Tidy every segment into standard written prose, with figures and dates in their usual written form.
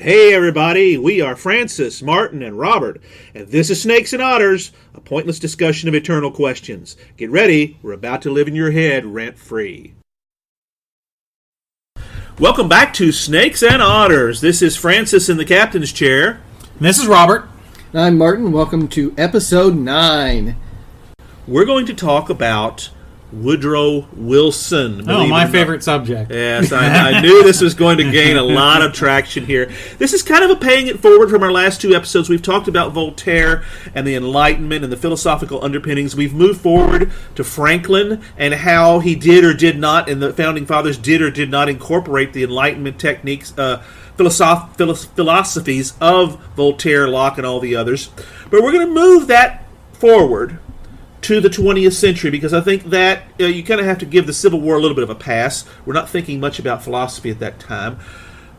Hey everybody, we are Francis, Martin, and Robert, and this is Snakes and Otters, a pointless discussion of eternal questions. Get ready, we're about to live in your head rent-free. Welcome back to Snakes and Otters. This is Francis in the captain's chair. And this is Robert. And I'm Martin. Welcome to episode 9. We're going to talk about Woodrow Wilson. Oh, my favorite subject. Yes, I knew this was going to gain a lot of traction here. This is kind of a paying it forward from our last two episodes. We've talked about Voltaire and the Enlightenment and the philosophical underpinnings. We've moved forward to Franklin and how he did or did not, and the Founding Fathers did or did not incorporate the Enlightenment techniques, philosophies of Voltaire, Locke, and all the others. But we're going to move that forward to the 20th century, because I think that you kind of have to give the Civil War a little bit of a pass. We're not thinking much about philosophy at that time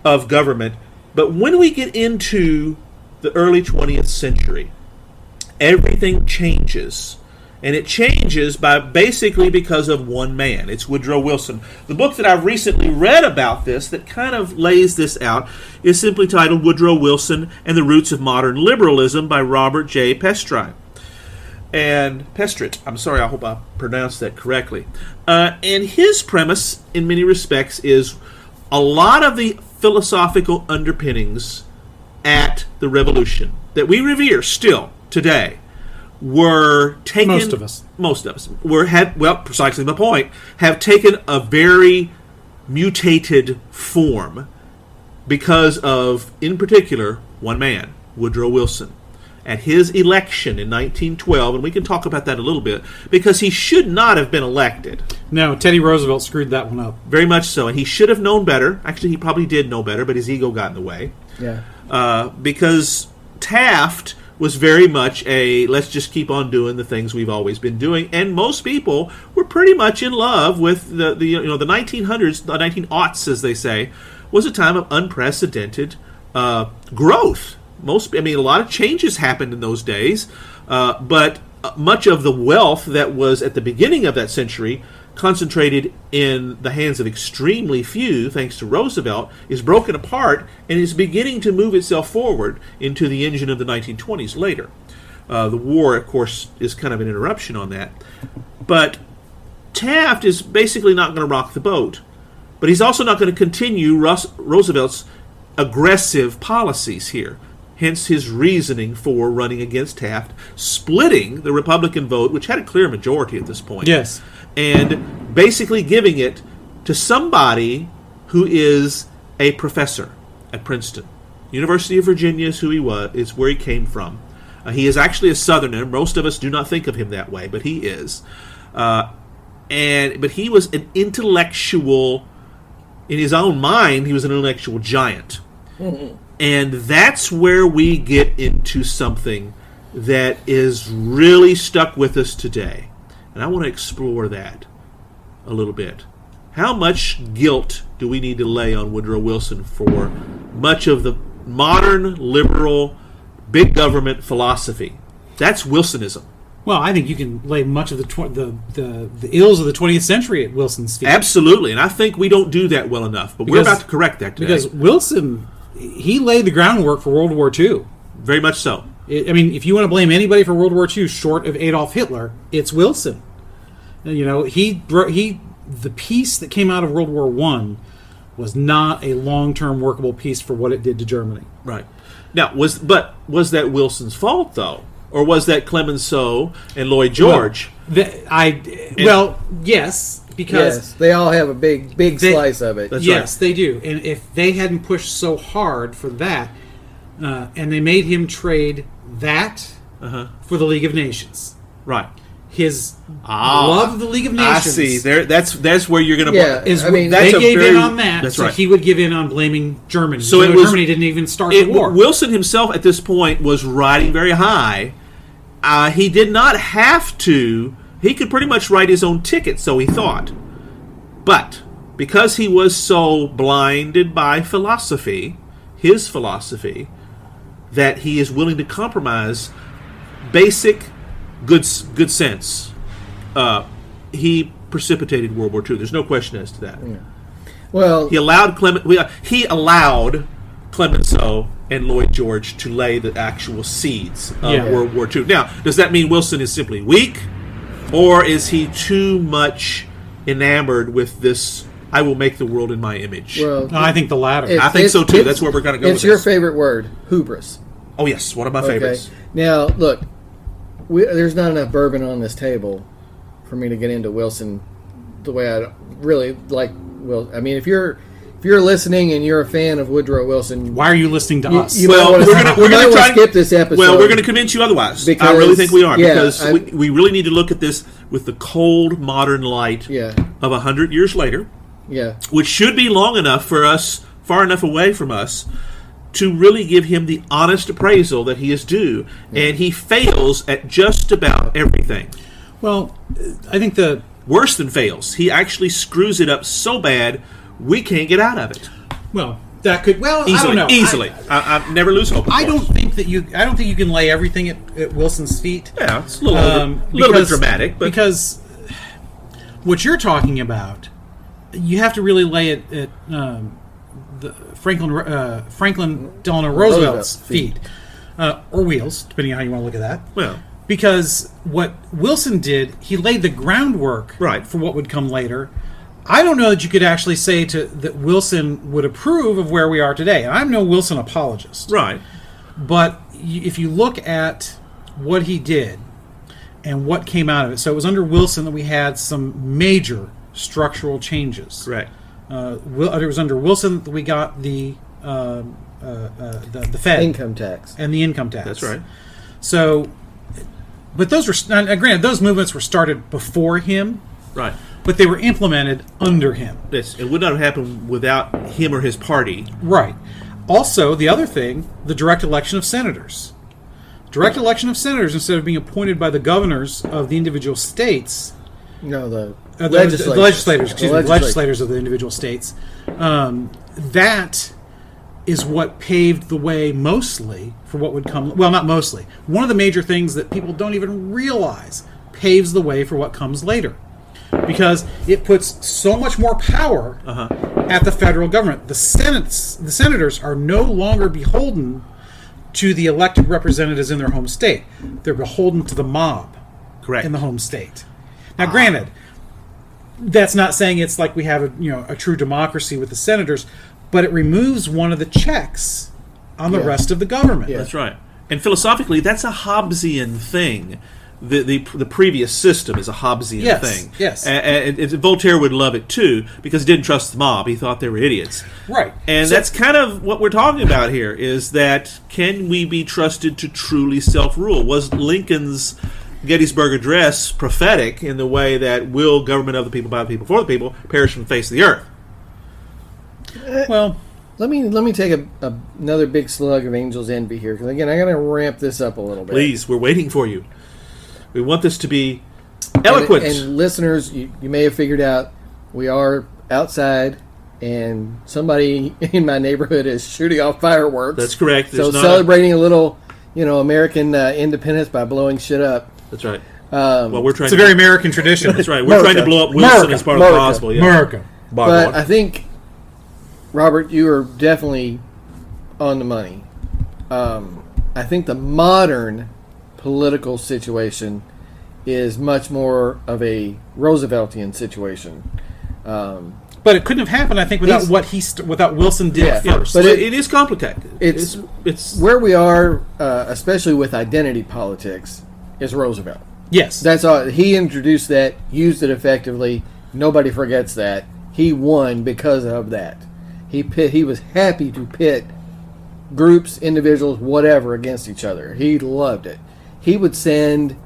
of government. But when we get into the early 20th century, everything changes. And it changes basically because of one man. It's Woodrow Wilson. The book that I've recently read about this that kind of lays this out is simply titled Woodrow Wilson and the Roots of Modern Liberalism by Robert J. Pestritto. And Pestritto, I'm sorry, I hope I pronounced that correctly. And his premise, in many respects, is a lot of the philosophical underpinnings at the Revolution that we revere still today were taken. Most of us precisely the point, have taken a very mutated form because of, in particular, one man, Woodrow Wilson. At his election in 1912, and we can talk about that a little bit, because he should not have been elected. No, Teddy Roosevelt screwed that one up. Very much so, and he should have known better. Actually, he probably did know better, but his ego got in the way. Yeah. Because Taft was very much a, let's just keep on doing the things we've always been doing, and most people were pretty much in love with the 1900s, the 1900s, as they say, was a time of unprecedented growth. A lot of changes happened in those days, but much of the wealth that was at the beginning of that century concentrated in the hands of extremely few, thanks to Roosevelt, is broken apart and is beginning to move itself forward into the engine of the 1920s later. The war, of course, is kind of an interruption on that. But Taft is basically not going to rock the boat, but he's also not going to continue Roosevelt's aggressive policies here. Hence his reasoning for running against Taft, splitting the Republican vote, which had a clear majority at this point. Yes. And basically giving it to somebody who is a professor at Princeton. University of Virginia is who he was, is where he came from. He is actually a Southerner. Most of us do not think of him that way, but he is. But he was an intellectual, in his own mind, he was an intellectual giant. Mm-hmm. And that's where we get into something that is really stuck with us today. And I want to explore that a little bit. How much guilt do we need to lay on Woodrow Wilson for much of the modern, liberal, big government philosophy? That's Wilsonism. Well, I think you can lay much of the ills of the 20th century at Wilson's feet. Absolutely, and I think we don't do that well enough. But we're about to correct that today. Because Wilson, he laid the groundwork for World War II. Very much so. If you want to blame anybody for World War II short of Adolf Hitler, it's Wilson. The peace that came out of World War I was not a long-term workable peace for what it did to Germany. Right. Now, was that Wilson's fault, though? Or was that Clemenceau and Lloyd George? Yes. Because they all have a big slice of it. Yes, right. They do. And if they hadn't pushed so hard for that, and they made him trade that for the League of Nations. Right. His love of the League of Nations. I see. That's where you're going to... Yeah, they gave in on that, so he would give in on blaming Germany. So Germany didn't even start the war. Wilson himself, at this point, was riding very high. He did not have to... He could pretty much write his own ticket, so he thought. But because he was so blinded by philosophy, his philosophy, that he is willing to compromise basic good sense, he precipitated World War II. There's no question as to that. Yeah. Well, he allowed Clemenceau and Lloyd George to lay the actual seeds of Yeah. World War II. Now, does that mean Wilson is simply weak, or is he too much enamored with this, I will make the world in my image? Well, No, I think the latter. It- I think so, too. That's where we're going to go It's with your this. favorite word, hubris. Oh, yes, one of my favorites. Now, look, there's not enough bourbon on this table for me to get into Wilson the way I really like. I mean, if you're listening and you're a fan of Woodrow Wilson, Why are you listening to us? you Well, might wanna, we're gonna- you we're might gonna wanna try to- skip this episode. Well, we're going to convince you otherwise. Because- I really think we are, yeah, because we really need to look at this with the cold, modern light Yeah, of 100 years later, yeah. which should be long enough for us, far enough away from us, to really give him the honest appraisal that he is due. And he fails at just about everything. Well, I think the Worse than fails. He actually screws it up so bad, we can't get out of it. that could Easily. I don't know. Easily. I never lose hope. of I don't course. think that you. I don't think you can lay everything at Wilson's feet. Yeah, it's a little bit dramatic. But because what you're talking about, you have to really lay it at the Franklin Delano Roosevelt's feet, or wheels, depending on how you want to look at that. well, Because what Wilson did, he laid the groundwork Right. for what would come later. I don't know that you could actually say that Wilson would approve of where we are today. And I'm no Wilson apologist. right. But if you look at what he did and what came out of it, so it was under Wilson that we had some major structural changes. Correct. It was under Wilson that we got the Fed Income tax. and the income tax. That's right. So, but those were granted; those movements were started before him, Right. but they were implemented under him. It would not have happened without him or his party. Right. Also, the other thing, the direct election of senators. Direct election of senators, instead of being appointed by the governors of the individual states, No, the the legislators. legislators, excuse me, the Legislators. legislators of the individual states. That is what paved the way mostly for what would come. Well, not mostly. One of the major things that people don't even realize paves the way for what comes later, because it puts so much more power at the federal government. The senators are no longer beholden to the elected representatives in their home state. They're beholden to the mob Correct. in the home state. Now, granted, that's not saying it's like we have a true democracy with the senators, but it removes one of the checks on the Yeah. rest of the government. Yeah. That's right. And philosophically, that's a Hobbesian thing. The previous system is a Hobbesian Yes, thing. yes. And Voltaire would love it too, because he didn't trust the mob. He thought they were idiots. Right. And So- that's kind of what we're talking about here, is that can we be trusted to truly self-rule? Was Lincoln's Gettysburg Address prophetic in the way that will government of the people, by the people, for the people, perish from the face of the earth? Well, Let me take another big slug of Angel's Envy here, because again, I got to ramp this up a little bit. Please, we're waiting for you. We want this to be eloquent. And listeners, you may have figured out we are outside, and somebody in my neighborhood is shooting off fireworks. That's correct. So There's not celebrating a little, American independence by blowing shit up. That's right. Well, we're trying it's a very American tradition. That's right. We're America. trying to blow up Wilson America. as part of the America. gospel. Yeah. America. But I think, Robert, you are definitely on the money. I think the modern political situation is much more of a Rooseveltian situation. But it couldn't have happened, I think, without without Wilson did Yeah, first. but But it is complicated. It's where we are, especially with identity politics, is Roosevelt. yes. That's all. He introduced that, used it effectively. Nobody forgets that. He won because of that. He was happy to pit groups, individuals, whatever, against each other. He loved it. He would send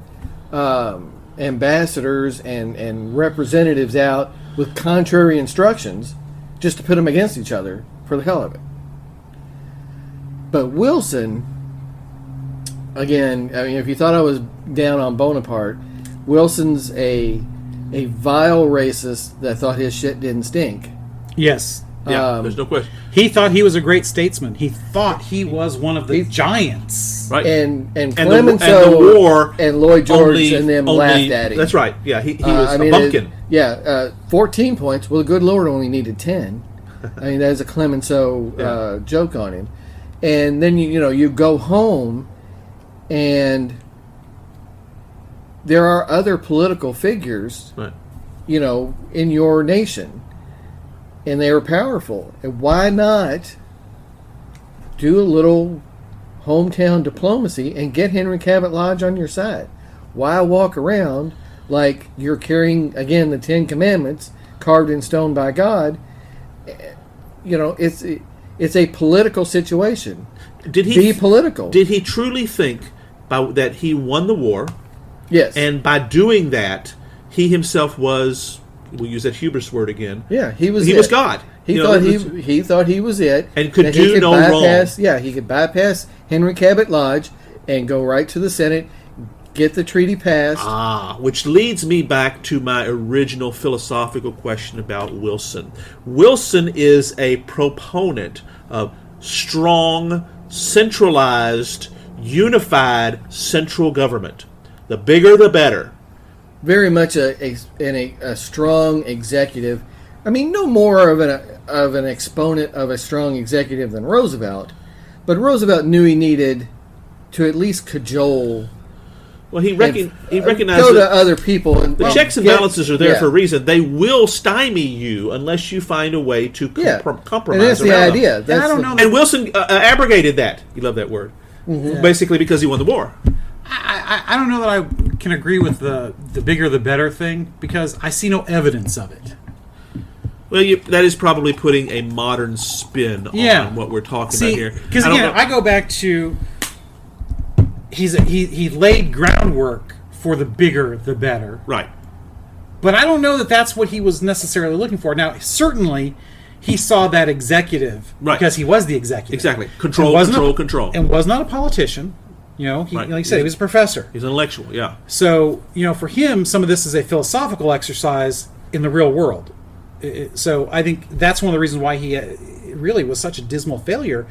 ambassadors and representatives out with contrary instructions just to put them against each other for the hell of it. But Wilson, again, I mean, if you thought I was down on Bonaparte, Wilson's a vile racist that thought his shit didn't stink. yes. Yeah, there's no question. He thought he was a great statesman. He thought he was one of the giants. Right. And the Clemenceau war and Lloyd George only- and them only- laughed at him. That's right. Yeah, he was a bumpkin. 14 points. Well, the good Lord only needed 10. I mean, that's a Clemenceau joke on him. And then you go home, and there are other political figures, Right. In your nation, and they are powerful. And why not do a little hometown diplomacy and get Henry Cabot Lodge on your side? Why walk around like you're carrying, again, the Ten Commandments carved in stone by God? It's a political situation. Did he Be political. Did he truly think that he won the war? Yes. And by doing that, he himself was, we'll use that hubris word again. Yeah, he was God. He thought he was it. And could that do he could no bypass, wrong. Yeah, he could bypass Henry Cabot Lodge and go right to the Senate, get the treaty passed. Which leads me back to my original philosophical question about Wilson. Wilson is a proponent of strong, centralized, unified central government. The bigger, the better. Very much a strong executive. I mean, no more of an exponent of a strong executive than Roosevelt, but Roosevelt knew he needed to at least cajole. Well, he recognized go to that other people. And the checks and balances are there for a reason. They will stymie you unless you find a way to compromise. And that's the around idea. them. I don't know. And Wilson abrogated that. You love that word. Mm-hmm. Basically because he won the war. I don't know that I can agree with the bigger the better thing, because I see no evidence of it. Well, that is probably putting a modern spin on what we're talking about here. Because again, I go back to he laid groundwork for the bigger the better. Right. But I don't know that that's what he was necessarily looking for. Now, certainly, he saw that executive because he was the executive. Exactly. Control. And was not a politician. Like you said, he was a professor. He's an intellectual, yeah. So, for him, some of this is a philosophical exercise in the real world. So I think that's one of the reasons why he really was such a dismal failure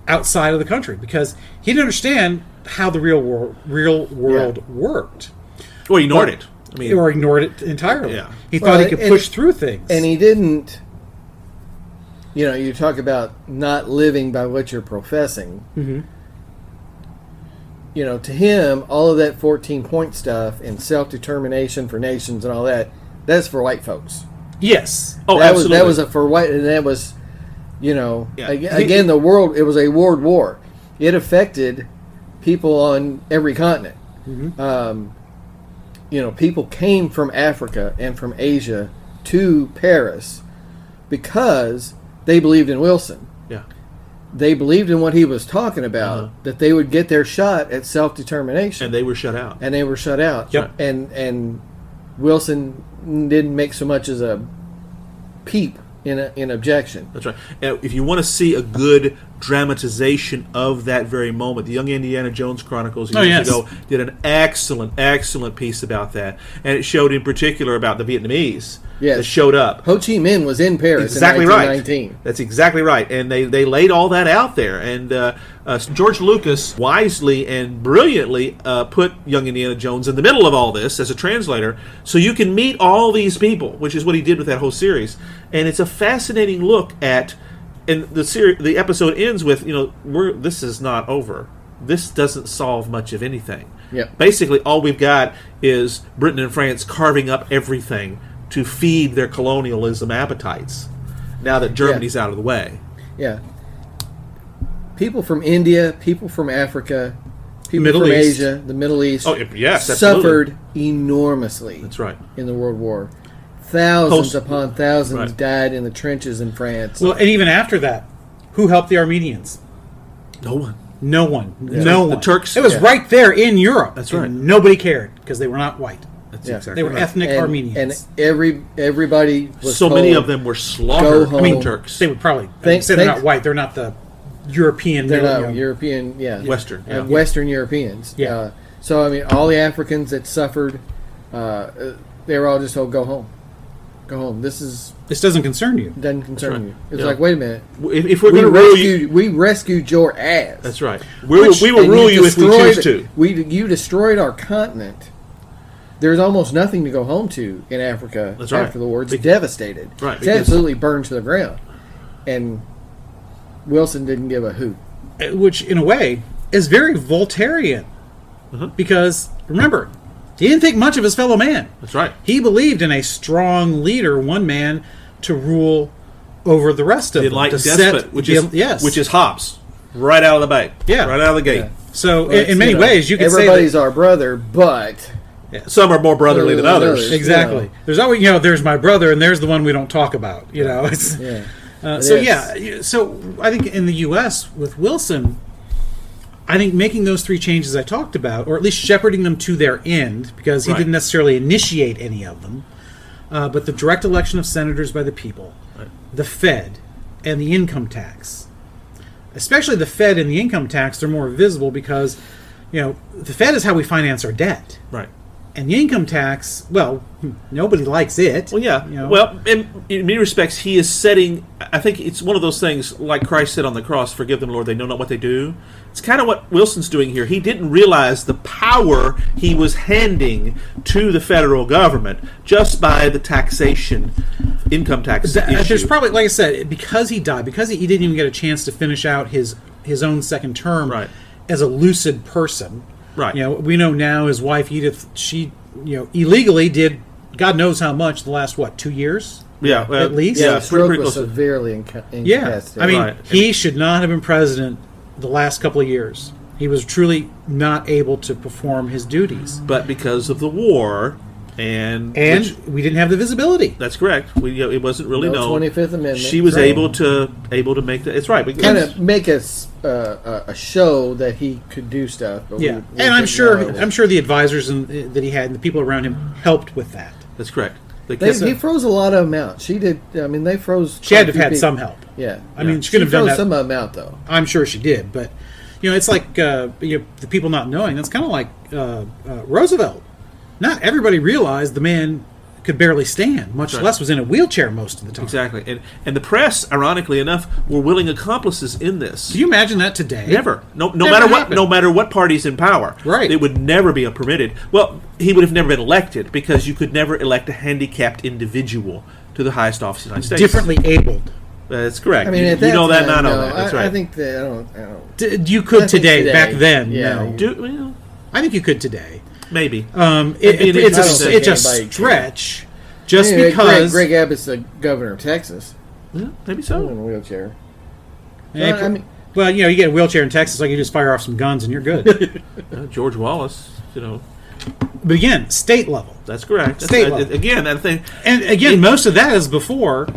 outside of the country, because he didn't understand how the real world worked. Or ignored it. Or ignored it entirely. Yeah. He thought he could push through things. And he didn't. You talk about not living by what you're professing. Mm-hmm. To him, all of that 14-point stuff and self-determination for nations and all that's for white folks. Yes. Absolutely. That was for white, and that was, again, the world, it was a world war. It affected people on every continent. Mm-hmm. People came from Africa and from Asia to Paris because they believed in Wilson. Yeah. They believed in what he was talking about, that they would get their shot at self-determination. And they were shut out. Yep. And Wilson didn't make so much as a peep in objection. That's right. Now, if you want to see a good dramatization of that very moment, the Young Indiana Jones Chronicles years ago did an excellent piece about that. And it showed in particular about the Vietnamese that showed up. Ho Chi Minh was in Paris in 1919. Right. That's exactly right. And they laid all that out there. And George Lucas wisely and brilliantly put Young Indiana Jones in the middle of all this as a translator, so you can meet all these people, which is what he did with that whole series. And it's a fascinating look at, and the episode ends with, this is not over. This doesn't solve much of anything. Yep. Basically, all we've got is Britain and France carving up everything to feed their colonialism appetites, now that Germany's out of the way. Yeah. People from India, people from Africa, people Middle from East. Asia, the Middle East, yes, suffered enormously. That's right. In the World War. Thousands upon thousands died in the trenches in France. Well, and even after that, who helped the Armenians? No one. No one. Yeah. No The one. Turks. It was right there in Europe. That's right. And nobody cared because they were not white. That's exactly They were ethnic Armenians. And everybody was so told, many of them were slaughtered. Go home. Turks. They would probably say they're not white. They're not the European. They're not European, Western. Yeah. Western Europeans. Yeah. So, all the Africans that suffered, they were all just told, go home. Go home. This doesn't concern you. Doesn't concern you. It's Yeah. like, wait a minute. If we're going to rule you, we rescued your ass. that's right. We will rule you if we choose to. You destroyed our continent. There's almost nothing to go home to in Africa after the war. It's devastated. Right, It's absolutely burned to the ground. And Wilson didn't give a hoot. which in a way is very Voltairean, because remember, he didn't think much of his fellow man. That's right. He believed in a strong leader, one man, to rule over the rest of The them. enlightened to despot, set which is Hobbes, right out of the bank, Yeah. right out of the gate. Yeah. So But, in many ways, you could say everybody's that, our brother, but Some are more brotherly than others. exactly. Yeah. There's always, there's my brother, and there's the one we don't talk about. It's yeah. So I think in the U.S. with Wilson, I think making those three changes I talked about, or at least shepherding them to their end, because he Right. didn't necessarily initiate any of them, but the direct election of senators by the people, the Fed, and the income tax. Especially the Fed and the income tax, they're more visible because, the Fed is how we finance our debt. Right. And the income tax, well, nobody likes it. Well, yeah. Well, in many respects, he is setting. I think it's one of those things, like Christ said on the cross, "Forgive them, Lord; they know not what they do." It's kind of what Wilson's doing here. He didn't realize the power he was handing to the federal government just by the taxation, income tax issue. There's probably, like I said, because he died, because he didn't even get a chance to finish out his own second term Right. as a lucid person. Right. We know now his wife Edith, she, illegally did God knows how much the last 2 years? Yeah, at least. Yeah, Yeah, the stroke pretty was close to- severely Yeah, incapacitated. I mean, Right. he should not have been president the last couple of years. He was truly not able to perform his duties, but because of the war, and which- we didn't have the visibility. that's correct. It wasn't really No known. 25th Amendment. She was Right. able to make that. It's right. kind of make us a show that he could do stuff. But Yeah, we and I'm didn't know. sure the advisors that he had and the people around him helped with that. That's correct. He froze a lot of them out. She did. I mean, they froze. She had to quite a have had few some people. help. Yeah, I mean, she could have done froze that. some of them out though. I'm sure she did, but it's like the people not knowing. That's kind of like Roosevelt. Not everybody realized the man could barely stand, much Right. less was in a wheelchair most of the time. Exactly, and the press, ironically enough, were willing accomplices in this. Can you imagine that today? Never. No Never matter what. happened. No matter what party's in power. Right. It would never be permitted. Well, he would have never been elected because you could never elect a handicapped individual to the highest office in the United States. Differently abled. That's correct. I mean, you at that know that, time, and I know no, that. That's right. I think that I don't. You could I think today. today, Back then, yeah. no. I think you could today. Maybe. It's I don't think a anybody stretch, just Anyway, because. Greg Abbott's the governor of Texas. Yeah, maybe In a so. wheelchair. Yeah, I mean, well, you get a wheelchair in Texas, like you just fire off some guns and you're good. George Wallace. But again, state level. That's correct. State That's, level. again, that thing. And again, most of that is before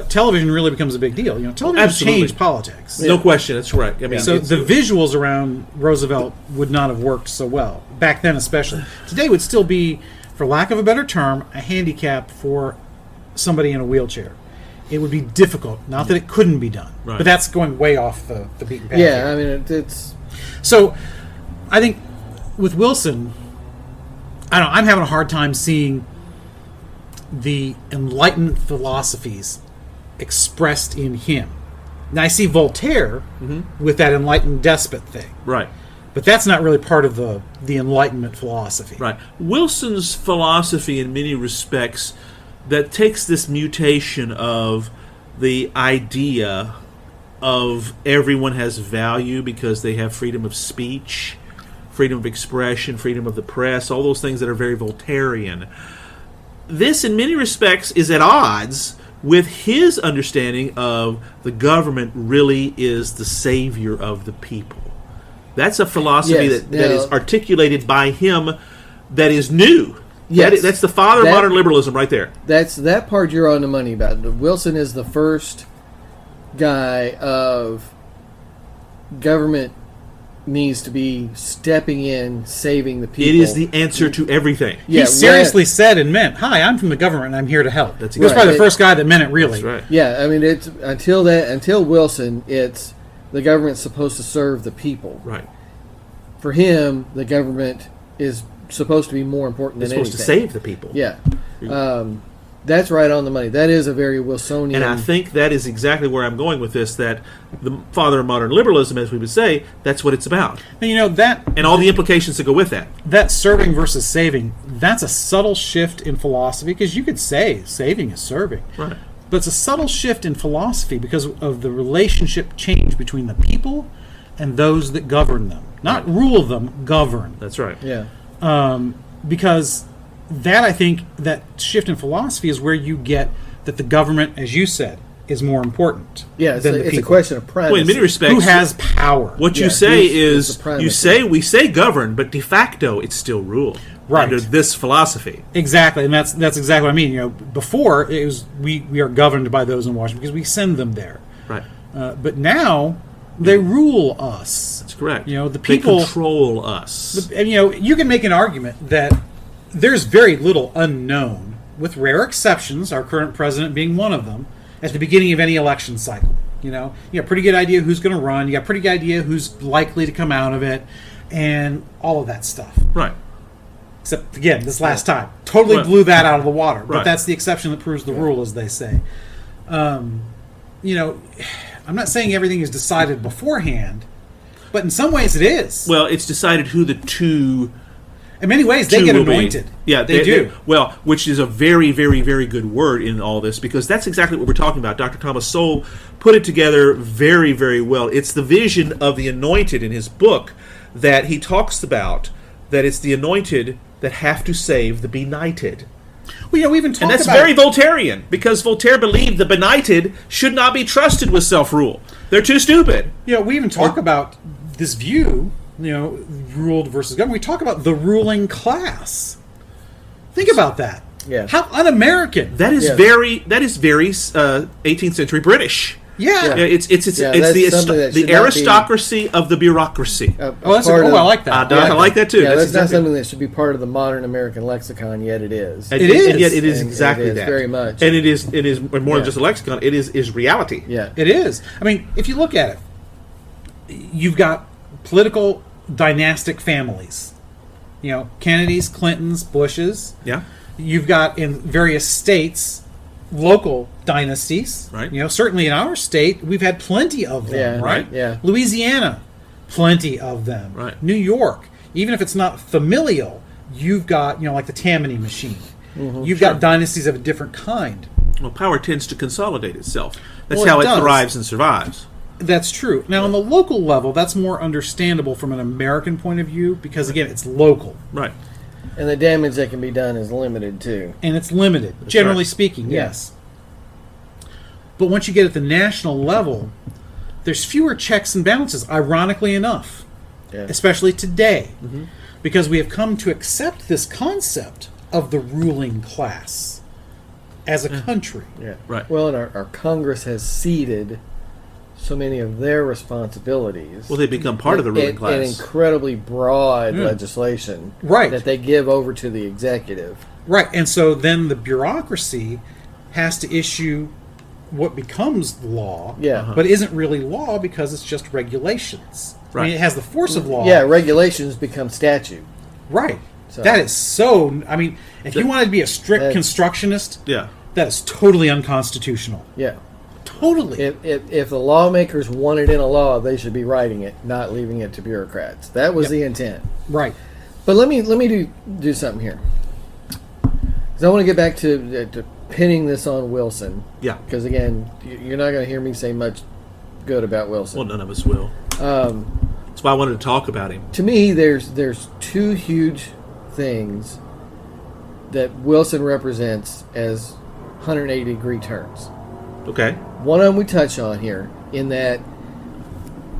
television really becomes a big deal. Television Absolutely. changed politics. No question. That's correct. I mean, So it's- the visuals around Roosevelt would not have worked so well back then, especially. Today would still be, for lack of a better term, a handicap for somebody in a wheelchair. It would be difficult. Not that it couldn't be done, Right. but that's going way off the beaten path. yeah, here. I mean, it's So, I think with Wilson, I'm having a hard time seeing the Enlightenment philosophies expressed in him. Now, I see Voltaire with that enlightened despot thing, right. but that's not really part of the Enlightenment philosophy. Right. Wilson's philosophy, in many respects, that takes this mutation of the idea of everyone has value because they have freedom of speech, freedom of expression, freedom of the press, all those things that are very Voltairean. This, in many respects, is at odds with his understanding of the government really is the savior of the people. That's a philosophy Yes, that is now- articulated by him that is new. Yes. That's the father of modern liberalism right there. that's that part you're on the money about. Wilson is the first guy of government needs to be stepping in, saving the people. It is the answer to everything. Yeah, He seriously said and meant, "Hi, I'm from the government and I'm here to help." That's He was exactly probably the right. first guy that meant it really. That's right. Yeah, I mean, it's until Wilson, it's the government's supposed to serve the people. Right. For him, the government is supposed to be more important It's than supposed anything. to save the people. Yeah, that's right on the money. That is a very Wilsonian. And I think that is exactly where I'm going with this, that the father of modern liberalism, as we would say, that's what it's about. And that And all the implications that go with that. that serving versus saving, that's a subtle shift in philosophy, because you could say saving is serving. Right. But it's a subtle shift in philosophy because of the relationship change between the people and those that govern them. Not rule them, govern. That's right. Yeah. Because that, I think, that shift in philosophy is where you get that the government, as you said, is more important. Yeah, it's, than the it's a people. question of primacy. Well, in many respects, Who has power? what you Yeah, say who's the is primacy? we say govern, but de facto it's still rule Right. under this philosophy. Exactly, and that's exactly what I mean. Before it was we are governed by those in Washington because we send them there. Right. But now they rule us. That's correct. The people they control us. And you can make an argument that there's very little unknown, with rare exceptions, our current president being one of them, at the beginning of any election cycle. You got a pretty good idea who's going to run, you got a pretty good idea who's likely to come out of it, and all of that stuff. Right. Except, again, this last time. Totally Right. blew that out of the water. But Right. that's the exception that proves the rule, as they say. I'm not saying everything is decided beforehand, but in some ways it is. Well, it's decided who the two. In many ways, they two get will be. anointed. Yeah, they do. Well, which is a very, very, very good word in all this, because that's exactly what we're talking about. Dr. Thomas Sowell put it together very, very well. It's the vision of the anointed in his book that he talks about, that it's the anointed that have to save the benighted. Well, we even talk And that's about very Voltairean, because Voltaire believed the benighted should not be trusted with self-rule. They're too stupid. we even talk about this view, ruled versus governed. We talk about the ruling class. Think about that. Yeah. How un-American. That is Yes. very 18th century British. Yeah. Yeah, it's that's something that should the not aristocracy of the bureaucracy. A Oh, that's part I of- like that. I like that too. Yeah, that's not exactly- something that should be part of the modern American lexicon, yet it is. And, It is. and yet it is And exactly it is that. very much. And it is more Yeah. than just a lexicon. It is reality. Yeah. It is. I mean, if you look at it, you've got political dynastic families. Kennedys, Clintons, Bushes. Yeah. You've got in various states local dynasties. Right. Certainly in our state, we've had plenty of them, Yeah, right? yeah. Louisiana, plenty of them. Right. New York, even if it's not familial, you've got, like the Tammany machine. You've got dynasties of a different kind. Well, power tends to consolidate itself. That's Well, how it it does. thrives and survives. That's true. Now, on the local level, that's more understandable from an American point of view because, again, it's local Right. And the damage that can be done is limited too. and it's limited, generally right. speaking, Yeah. yes. But once you get at the national level, there's fewer checks and balances, ironically enough, Yeah. especially today, because we have come to accept this concept of the ruling class as a country. Yeah. Right. Well, and our Congress has ceded so many of their responsibilities. Well, they become part of the ruling and class. incredibly broad Yeah. legislation Right. that they give over to the executive. Right, and so then the bureaucracy has to issue what becomes law, Yeah. but isn't really law because it's just regulations. I Right. mean, it has the force of law. Yeah, regulations become statute. Right. So- That is so... I mean, if you wanted to be a strict That's- constructionist, Yeah. that is totally unconstitutional. Yeah. Totally. If the lawmakers wanted in a law, they should be writing it, not leaving it to bureaucrats. That was Yep. the intent. Right. But let me do something here. 'Cause I want to get back to pinning this on Wilson. Yeah. Because again, you're not going to hear me say much good about Wilson. Well, none of us will. That's why I wanted to talk about him. To me, there's two huge things that Wilson represents as 180-degree turns. Okay. One of them we touch on here, in that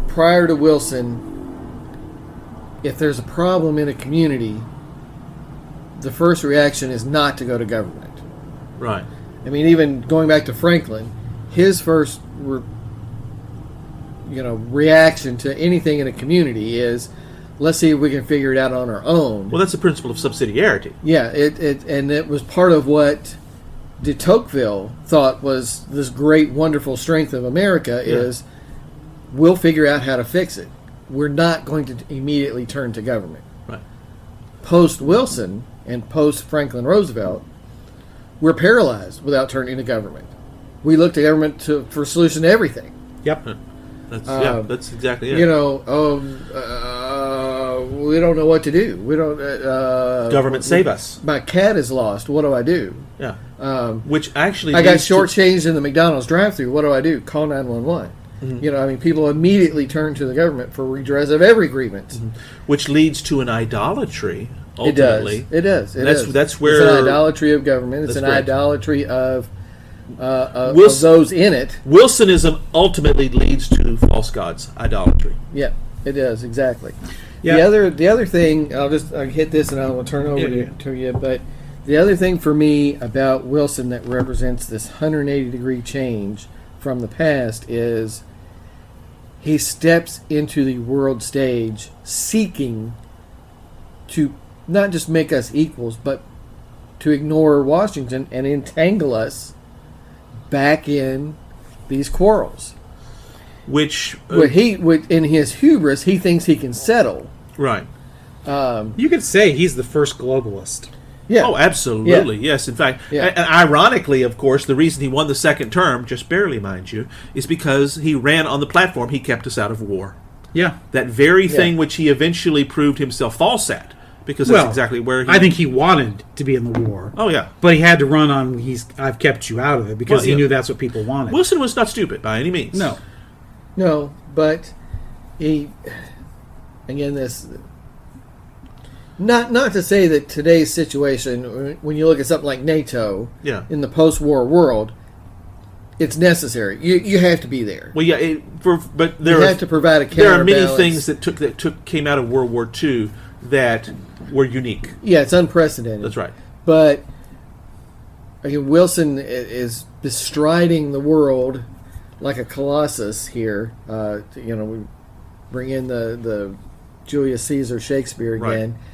prior to Wilson, if there's a problem in a community, the first reaction is not to go to government. Right. I mean, even going back to Franklin, his first reaction to anything in a community is, let's see if we can figure it out on our own. Well, that's the principle of subsidiarity. Yeah, it was part of what de Tocqueville thought was this great, wonderful strength of America is we'll figure out how to fix it. We're not going to immediately turn to government. Right. Post Wilson and post Franklin Roosevelt, we're paralyzed without turning to government. We look to government for a solution to everything. Yep. That's exactly it. We don't know what to do. We don't. Government save us. My cat is lost. What do I do? Yeah. Which actually I got leads to- shortchanged in the McDonald's drive-thru. What do I do? Call 911. People immediately turn to the government for redress of every grievance. Which leads to an idolatry, ultimately. It does. That's where... It's an idolatry of government. It's an correct. Idolatry of those in it. Wilsonism ultimately leads to false gods, idolatry. Yeah, it does, exactly. Yeah. The other thing, I'll hit this and I will turn it over to you, but the other thing for me about Wilson that represents this 180-degree change from the past is he steps into the world stage seeking to not just make us equals, but to ignore Washington and entangle us back in these quarrels. Which... in his hubris, he thinks he can settle. Right. You could say he's the first globalist. Yeah. Oh, absolutely. Yeah. Yes, in fact. Yeah. And ironically, of course, the reason he won the second term, just barely, mind you, is because he ran on the platform, he kept us out of war. Yeah. That very thing which he eventually proved himself false at. Because that's exactly where he... I think he wanted to be in the war. Oh, yeah. But he had to run on, I've kept you out of it, because he knew that's what people wanted. Wilson was not stupid by any means. No, but he... Again, this... Not to say that today's situation, when you look at something like NATO, in the post-war world, it's necessary. You have to be there. Well, yeah, but you have to provide a counterbalance. There are many things that came out of World War II that were unique. Yeah, it's unprecedented. That's right. But again, Wilson is bestriding the world like a colossus here. We bring in the Julius Caesar Shakespeare again. Right.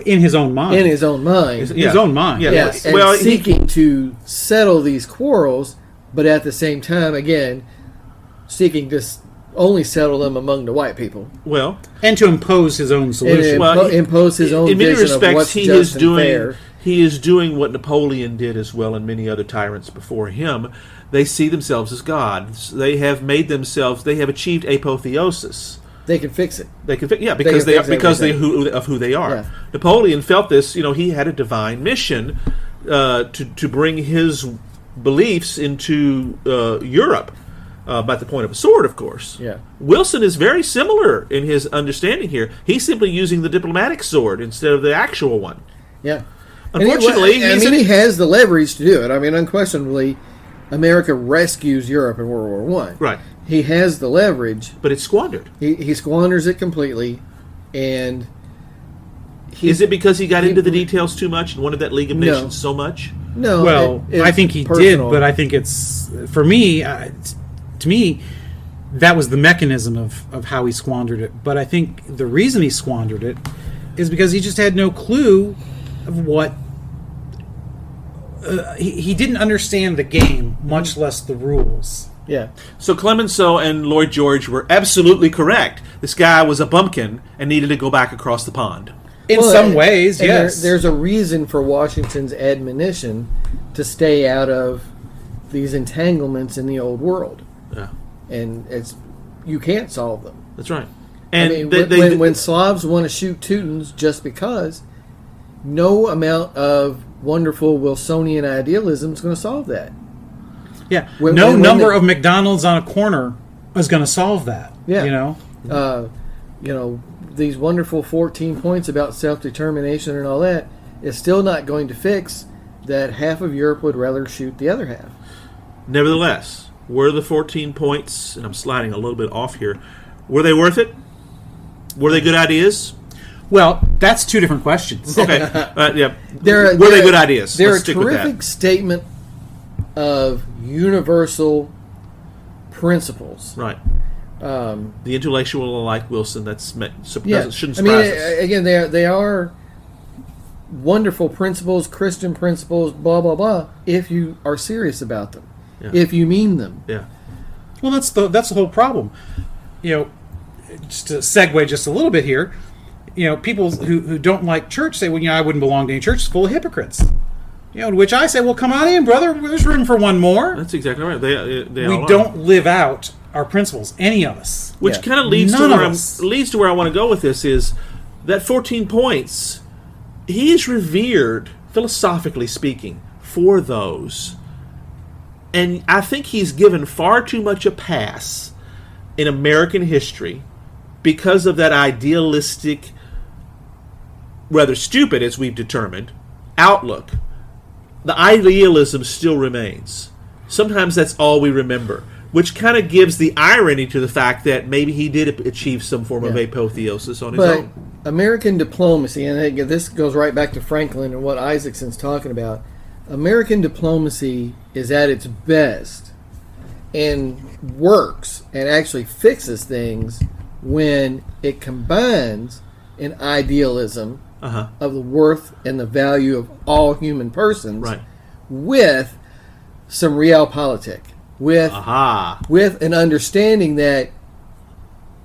In his own mind. In his own mind. His own mind. Yeah. And seeking to settle these quarrels, but at the same time, again, seeking to only settle them among the white people. Well, and to impose his own solution. Impose his own vision of what's just and fair. He is doing what Napoleon did as well, and many other tyrants before him. They see themselves as gods. They have made themselves. They have achieved apotheosis. They can fix it. They can fix, of who they are. Yeah. Napoleon felt this. He had a divine mission to bring his beliefs into Europe by the point of a sword, of course. Yeah. Wilson is very similar in his understanding here. He's simply using the diplomatic sword instead of the actual one. Yeah. Unfortunately, he has the leverage to do it. Unquestionably, America rescues Europe in World War I. Right. He has the leverage, but it's squandered. He squanders it completely, and is it because he got into the details too much and wanted that League of Nations so much? No. Well, I think he did, but I think it's for me. To me, that was the mechanism of how he squandered it. But I think the reason he squandered it is because he just had no clue of what. He didn't understand the game, much less the rules. Yeah. So Clemenceau and Lloyd George were absolutely correct. This guy was a bumpkin and needed to go back across the pond. In some ways, yes. There's a reason for Washington's admonition to stay out of these entanglements in the old world. Yeah. And you can't solve them. That's right. And when Slavs want to shoot Teutons just because, no amount of wonderful Wilsonian idealism is going to solve that. Yeah, no number of McDonald's on a corner is going to solve that. Yeah, these wonderful 14 points about self-determination and all that is still not going to fix that half of Europe would rather shoot the other half. Nevertheless, were the 14 points, and I'm sliding a little bit off here, were they worth it? Were they good ideas? Well, that's two different questions. Okay, yeah. Were they good ideas? They're a terrific statement of universal principles. Right. The intellectual like Wilson, shouldn't surprise us. Again, they are wonderful principles, Christian principles, blah, blah, blah, if you are serious about them, if you mean them. Yeah. Well, that's the whole problem. Just to segue just a little bit here, people who don't like church say, well, I wouldn't belong to any church. It's full of hypocrites. To which I say, well, come on in, brother. There's room for one more. That's exactly right. We don't live out our principles, any of us. Which kind of leads to where I want to go with this is that 14 points, he is revered, philosophically speaking, for those. And I think he's given far too much a pass in American history because of that idealistic, rather stupid, as we've determined, outlook. The idealism still remains. Sometimes that's all we remember, which kind of gives the irony to the fact that maybe he did achieve some form of apotheosis on his own. American diplomacy, and again, this goes right back to Franklin and what Isaacson's talking about. American diplomacy is at its best and works and actually fixes things when it combines an idealism of the worth and the value of all human persons with some realpolitik, with an understanding that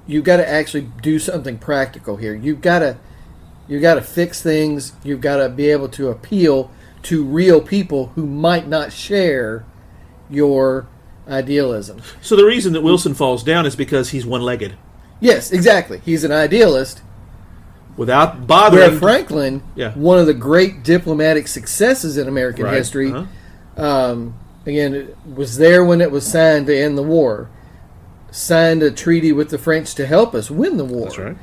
you've got to actually do something practical here. You've got to fix things. You've got to be able to appeal to real people who might not share your idealism. So the reason that Wilson falls down is because he's one-legged. Yes, exactly. He's an idealist. Without bothering... Where Franklin, one of the great diplomatic successes in American history, again, was there when it was signed to end the war. Signed a treaty with the French to help us win the war. That's right.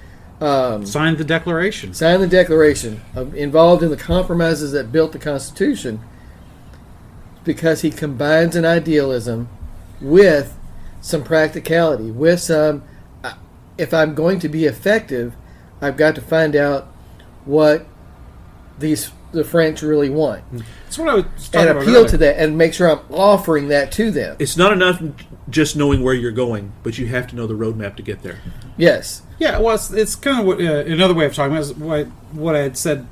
Signed the Declaration. Signed the Declaration. Involved in the compromises that built the Constitution. Because he combines an idealism with some practicality, with some... if I'm going to be effective, I've got to find out what the French really want. That's what I was talking and appeal to that and make sure I'm offering that to them. It's not enough just knowing where you're going, but you have to know the roadmap to get there. Yes. Yeah, well, it's kind of what another way of talking about is what I had said,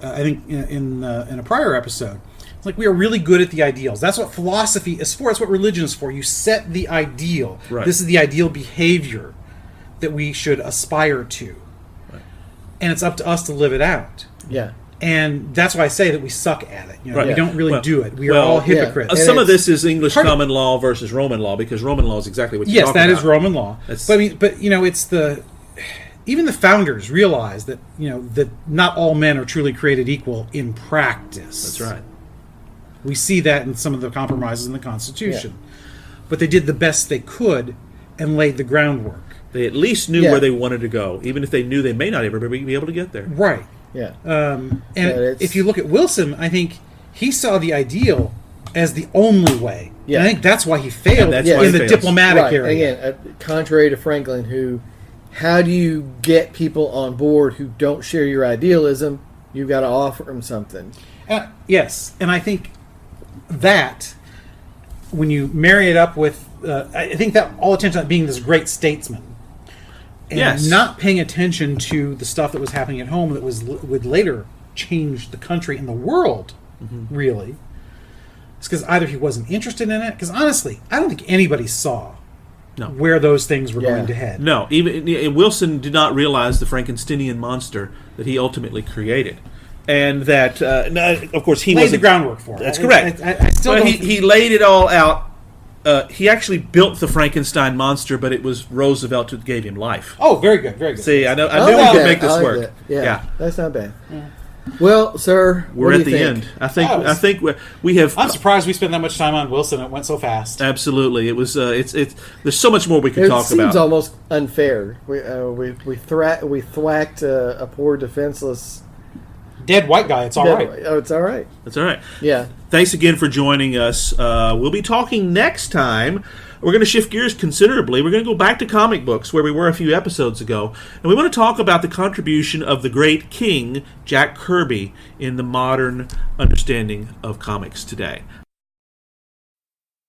I think, in a prior episode. It's like we are really good at the ideals. That's what philosophy is for. That's what religion is for. You set the ideal. Right. This is the ideal behavior that we should aspire to. Right. And it's up to us to live it out. Yeah. And that's why I say that we suck at it. Right. We don't really do it. We are all hypocrites. Some of this is English common law versus Roman law, because Roman law is exactly what you're talking about. Yes, that is Roman law. But it's even the founders realized that that not all men are truly created equal in practice. That's right. We see that in some of the compromises in the Constitution. Yeah. But they did the best they could and laid the groundwork. They at least knew where they wanted to go, even if they knew they may not ever be able to get there. Right. Yeah. If you look at Wilson, I think he saw the ideal as the only way. Yeah. And I think that's why he failed in the diplomatic area. Again, contrary to Franklin, how do you get people on board who don't share your idealism? You've got to offer them something. Yes. And I think that when you marry it up with, I think that all attention on being this great statesman, and not paying attention to the stuff that was happening at home that would later change the country and the world, really. It's because either he wasn't interested in it, because honestly, I don't think anybody saw where those things were going to head. No, even Wilson did not realize the Frankensteinian monster that he ultimately created. And that, of course, he laid the groundwork for it. That's correct. I still don't he laid it all out. He actually built the Frankenstein monster, but it was Roosevelt who gave him life. Oh, very good, very good. See, I knew we could make this work. Yeah, that's not bad. Yeah. Well, sir, we're at the end. I think we have. I'm surprised we spent that much time on Wilson. It went so fast. Absolutely, it was. There's so much more we could talk about. It seems almost unfair. We thwacked a poor defenseless dead white guy. It's all right. Oh, it's all right. That's all right. Yeah. Thanks again for joining us. We'll be talking next time. We're going to shift gears considerably. We're going to go back to comic books where we were a few episodes ago. And we want to talk about the contribution of the great King, Jack Kirby, in the modern understanding of comics today.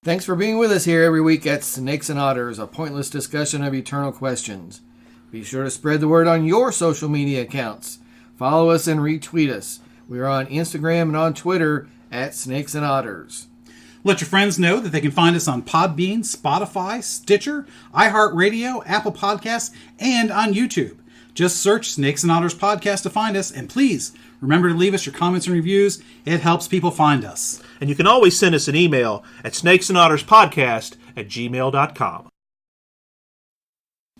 Thanks for being with us here every week at Snakes and Otters, a pointless discussion of eternal questions. Be sure to spread the word on your social media accounts. Follow us and retweet us. We are on Instagram and on Twitter at Snakes and Otters. Let your friends know that they can find us on Podbean, Spotify, Stitcher, iHeartRadio, Apple Podcasts, and on YouTube. Just search Snakes and Otters Podcast to find us, and please remember to leave us your comments and reviews. It helps people find us. And you can always send us an email at snakesandotterspodcast@gmail.com.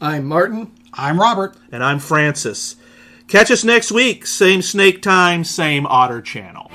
I'm Martin. I'm Robert. And I'm Francis. Catch us next week. Same snake time, same otter channel.